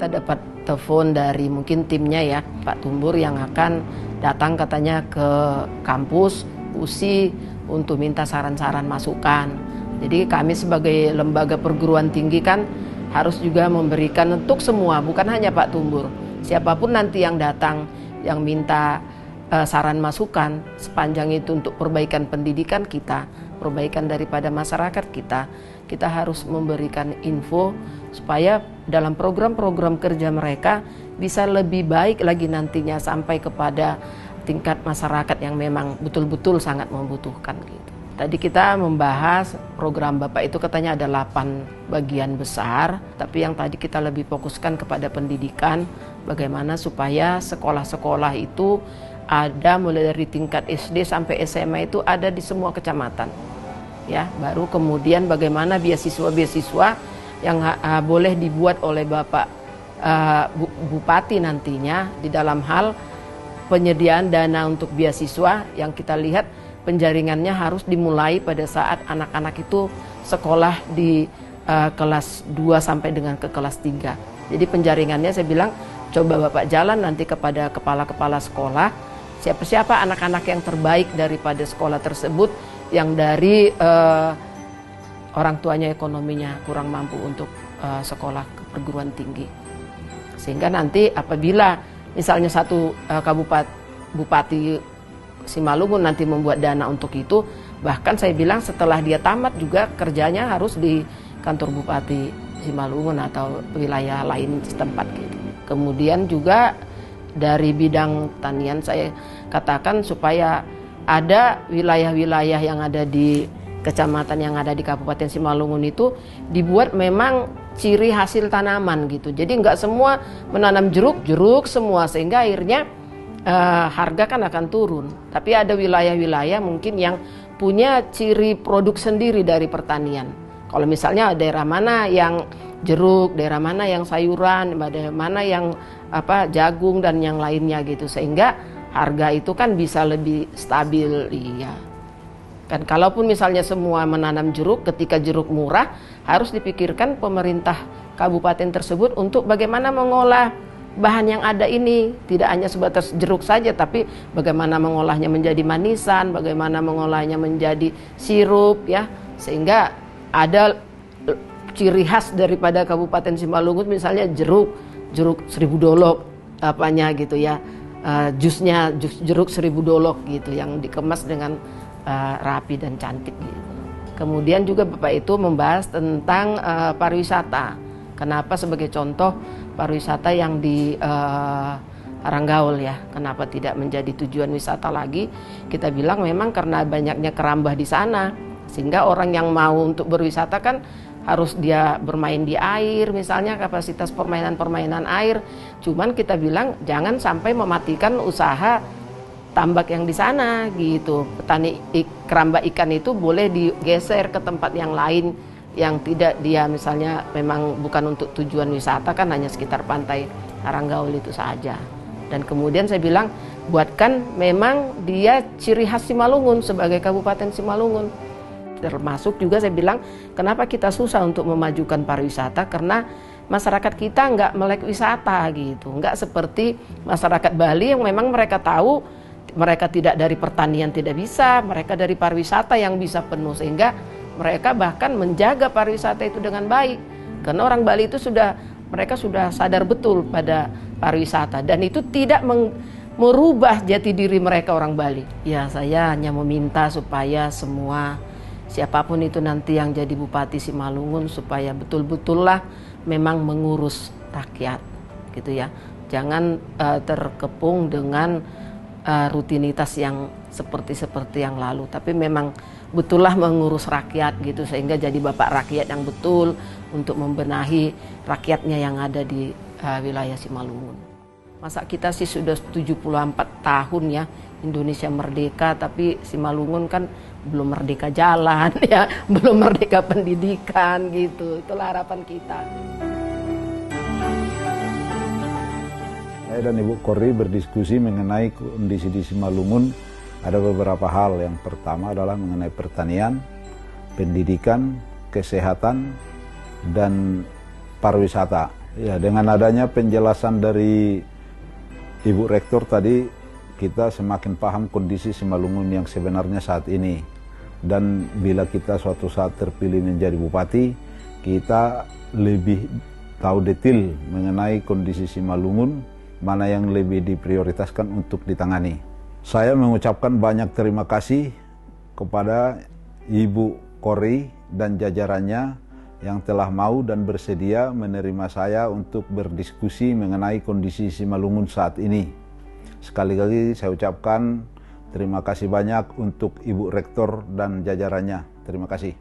kita dapat telepon dari mungkin timnya ya, Pak Tumbur yang akan datang katanya ke kampus USI untuk minta saran-saran masukan. Jadi kami sebagai lembaga perguruan tinggi kan harus juga memberikan untuk semua, bukan hanya Pak Tumbur. Siapapun nanti yang datang, yang minta saran masukan, sepanjang itu untuk perbaikan pendidikan kita, perbaikan daripada masyarakat kita harus memberikan info supaya dalam program-program kerja mereka bisa lebih baik lagi nantinya sampai kepada tingkat masyarakat yang memang betul-betul sangat membutuhkan gitu. Tadi kita membahas program Bapak itu katanya ada 8 bagian besar, tapi yang tadi kita lebih fokuskan kepada pendidikan, bagaimana supaya sekolah-sekolah itu ada mulai dari tingkat SD sampai SMA itu ada di semua kecamatan. Ya, baru kemudian bagaimana beasiswa-beasiswa yang boleh dibuat oleh Bapak Bupati nantinya di dalam hal penyediaan dana untuk beasiswa yang kita lihat penjaringannya harus dimulai pada saat anak-anak itu sekolah di kelas 2 sampai dengan ke kelas 3. Jadi penjaringannya saya bilang coba Bapak jalan nanti kepada kepala-kepala sekolah, siapa-siapa anak-anak yang terbaik daripada sekolah tersebut yang dari orang tuanya ekonominya kurang mampu untuk sekolah ke perguruan tinggi. Sehingga nanti apabila misalnya satu Bupati Simalungun nanti membuat dana untuk itu, bahkan saya bilang setelah dia tamat juga kerjanya harus di kantor Bupati Simalungun atau wilayah lain setempat gitu. Kemudian juga dari bidang pertanian saya katakan supaya ada wilayah-wilayah yang ada di kecamatan yang ada di Kabupaten Simalungun itu dibuat memang ciri hasil tanaman gitu. Jadi nggak semua menanam jeruk semua sehingga akhirnya harga kan akan turun. Tapi ada wilayah-wilayah mungkin yang punya ciri produk sendiri dari pertanian. Kalau misalnya daerah mana yang jeruk, daerah mana yang sayuran, daerah mana yang jagung dan yang lainnya gitu, sehingga harga itu kan bisa lebih stabil. Iya kan, kalaupun misalnya semua menanam jeruk, ketika jeruk murah harus dipikirkan pemerintah kabupaten tersebut untuk bagaimana mengolah bahan yang ada ini, tidak hanya sebatas jeruk saja, tapi bagaimana mengolahnya menjadi manisan, bagaimana mengolahnya menjadi sirup ya, sehingga ada ciri khas daripada Kabupaten Simalungun, misalnya jeruk 1000 dolok apanya gitu ya, jus jeruk 1000 dolok gitu yang dikemas dengan rapi dan cantik gitu. Kemudian juga Bapak itu membahas tentang pariwisata. Kenapa sebagai contoh pariwisata yang di Haranggaul ya, kenapa tidak menjadi tujuan wisata lagi? Kita bilang memang karena banyaknya kerambah di sana, sehingga orang yang mau untuk berwisata kan harus dia bermain di air, misalnya kapasitas permainan air. Cuman kita bilang jangan sampai mematikan usaha tambak yang di sana gitu. Petani keramba ikan itu boleh digeser ke tempat yang lain yang tidak dia misalnya memang bukan untuk tujuan wisata, kan hanya sekitar pantai Haranggaul itu saja. Dan kemudian saya bilang buatkan memang dia ciri khas Simalungun sebagai Kabupaten Simalungun. Termasuk juga saya bilang kenapa kita susah untuk memajukan pariwisata, karena masyarakat kita nggak melek wisata gitu, nggak seperti masyarakat Bali yang memang mereka tahu mereka tidak dari pertanian tidak bisa, mereka dari pariwisata yang bisa penuh, sehingga mereka bahkan menjaga pariwisata itu dengan baik. Karena orang Bali itu mereka sudah sadar betul pada pariwisata dan itu tidak merubah jati diri mereka orang Bali. Ya, saya hanya meminta supaya semua siapapun itu nanti yang jadi Bupati Simalungun supaya betul-betullah memang mengurus rakyat gitu ya. Jangan terkepung dengan rutinitas yang seperti yang lalu, tapi memang betullah mengurus rakyat gitu, sehingga jadi bapak rakyat yang betul untuk membenahi rakyatnya yang ada di wilayah Simalungun. Masa kita sih sudah 74 tahun ya Indonesia merdeka, tapi Simalungun kan belum merdeka jalan ya, belum merdeka pendidikan gitu. Itulah harapan kita. Saya dan Ibu Korri berdiskusi mengenai kondisi di Simalungun. Ada beberapa hal. Yang pertama adalah mengenai pertanian, pendidikan, kesehatan, dan pariwisata. Ya, dengan adanya penjelasan dari Ibu Rektor tadi, kita semakin paham kondisi Simalungun yang sebenarnya saat ini. Dan bila kita suatu saat terpilih menjadi bupati, kita lebih tahu detail mengenai kondisi Simalungun, mana yang lebih diprioritaskan untuk ditangani. Saya mengucapkan banyak terima kasih kepada Ibu Kori dan jajarannya yang telah mau dan bersedia menerima saya untuk berdiskusi mengenai kondisi Simalungun saat ini. Sekali lagi saya ucapkan terima kasih banyak untuk Ibu Rektor dan jajarannya. Terima kasih.